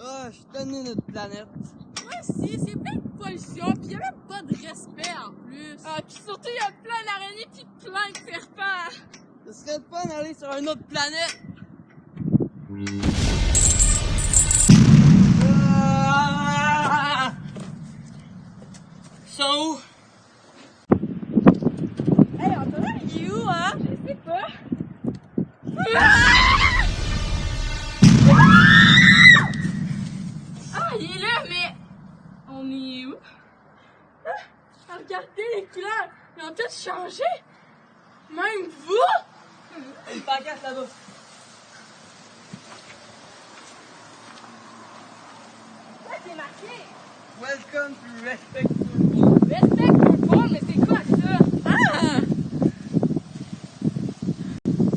Ah, je tenais notre planète. Ouais, si, c'est plein de pollution, pis y'a même pas de respect en plus. Ah, pis surtout y'a plein d'araignées pis plein de serpents. Ce serait pas d'aller sur une autre planète. Ah! Ils sont où? Hey, Antonin, il est où, hein? Je sais pas. Ah, il est là, mais on est où? Ah, regardez les couleurs, ils ont toutes changé. Même vous? Une pancarte là-bas. Ouais, c'est marqué. Welcome to Respect. Respect pour mais c'est quoi ça? Ah!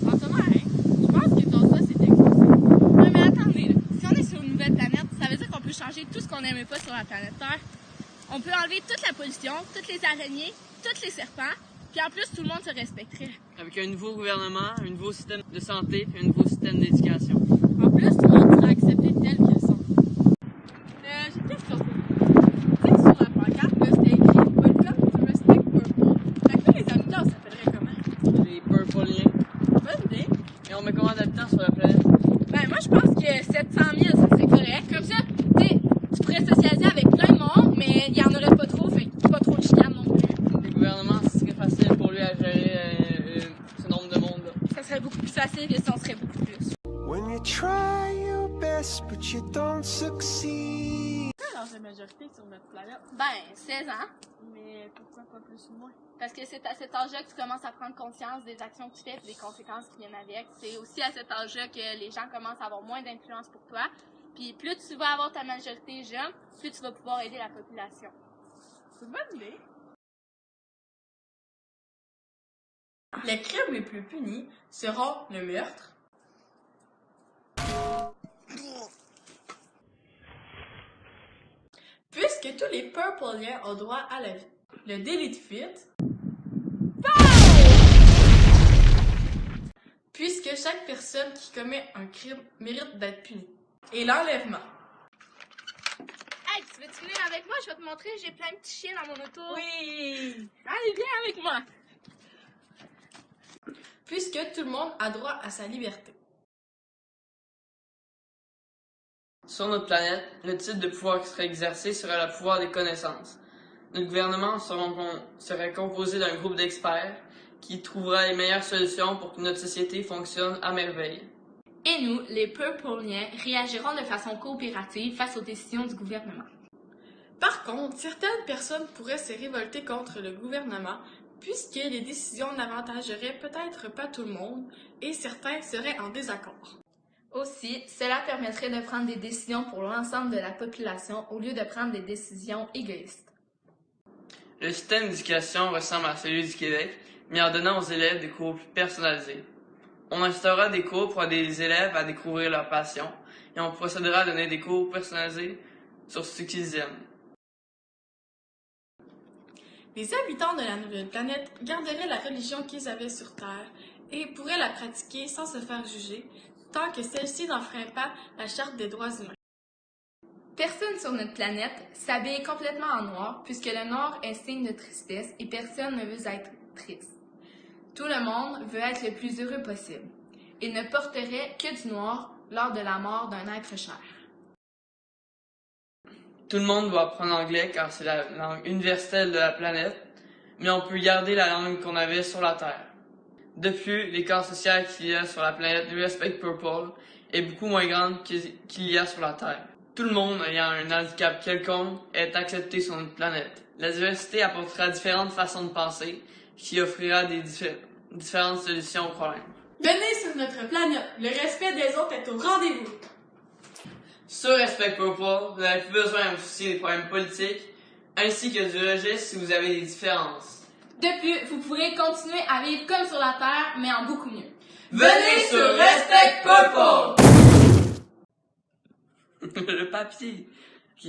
Antonin, hein? Je pense que ton ça c'était quoi? Ouais, mais attendez, là. Si on est sur une nouvelle planète, ça veut dire qu'on peut changer tout ce qu'on n'aimait pas sur la planète Terre. On peut enlever toute la pollution, toutes les araignées, tous les serpents, puis en plus tout le monde se respecterait. Avec un nouveau gouvernement, un nouveau système de santé et un nouveau système d'éducation. En plus, tout le monde sera accepté tel qu'ils sont. J'ai une question pour vous. Tu sais, sur la pancarte, là, c'était écrit Welcome to Respect Purple. Fait que là, les habitants s'appelleraient comment? Les Purpliens. Bonne idée. Et on met combien d'habitants sur la planète? Ben, moi, je pense que 700 000, ça serait correct. Comme ça, tu sais, tu pourrais socialiser avec plein de monde, mais il y en aurait pas trop, fait que pas trop de chicanes non plus. Le gouvernement, ce serait facile pour lui à gérer ce nombre de monde là. Ça serait beaucoup plus facile que si on serait beaucoup plus. When you try your best but you don't succeed. Quelle est l'âge de majorité sur notre planète? Ben, 16 ans. Mais pourquoi pas plus ou moins? Parce que c'est à cet âge-là que tu commences à prendre conscience des actions que tu fais et des conséquences qui viennent avec. C'est aussi à cet âge-là que les gens commencent à avoir moins d'influence pour toi. Puis plus tu vas avoir ta majorité jeune, plus tu vas pouvoir aider la population. C'est une bonne idée. Les crimes les plus punis seront le meurtre, puisque tous les Purpliens ont droit à la vie, le délit de fuite, puisque chaque personne qui commet un crime mérite d'être punie, et l'enlèvement. Hey, tu veux-tu venir avec moi? Je vais te montrer, j'ai plein de petits chiens dans mon auto. Oui! Allez, viens avec moi! Puisque tout le monde a droit à sa liberté. Sur notre planète, le type de pouvoir qui serait exercé serait le pouvoir des connaissances. Notre gouvernement serait composé d'un groupe d'experts qui trouvera les meilleures solutions pour que notre société fonctionne à merveille. Et nous, les Purpliens, réagirons de façon coopérative face aux décisions du gouvernement. Par contre, certaines personnes pourraient se révolter contre le gouvernement puisque les décisions n'avantageraient peut-être pas tout le monde et certains seraient en désaccord. Aussi, cela permettrait de prendre des décisions pour l'ensemble de la population au lieu de prendre des décisions égoïstes. Le système d'éducation ressemble à celui du Québec, mais en donnant aux élèves des cours plus personnalisés. On instaurera des cours pour aider les élèves à découvrir leur passion et on procédera à donner des cours personnalisés sur ce qu'ils aiment. Les habitants de la nouvelle planète garderaient la religion qu'ils avaient sur Terre et pourraient la pratiquer sans se faire juger, tant que celle-ci n'enfreint pas la Charte des droits humains. Personne sur notre planète s'habille complètement en noir puisque le noir est signe de tristesse et personne ne veut être triste. Tout le monde veut être le plus heureux possible. Il ne porterait que du noir lors de la mort d'un être cher. Tout le monde doit apprendre l'anglais car c'est la langue universelle de la planète, mais on peut garder la langue qu'on avait sur la Terre. De plus, l'écart social qu'il y a sur la planète Respect Purple est beaucoup moins grand qu'il y a sur la Terre. Tout le monde ayant un handicap quelconque est accepté sur notre planète. La diversité apportera différentes façons de penser, qui offrira des différentes solutions aux problèmes. Venez sur notre planète, le respect des autres est au rendez-vous. Sur Respect Purple, vous n'avez plus besoin de vous soucier des problèmes politiques, ainsi que du rejet si vous avez des différences. De plus, vous pourrez continuer à vivre comme sur la Terre, mais en beaucoup mieux. Venez sur Respect Purple! Le papier. Ok.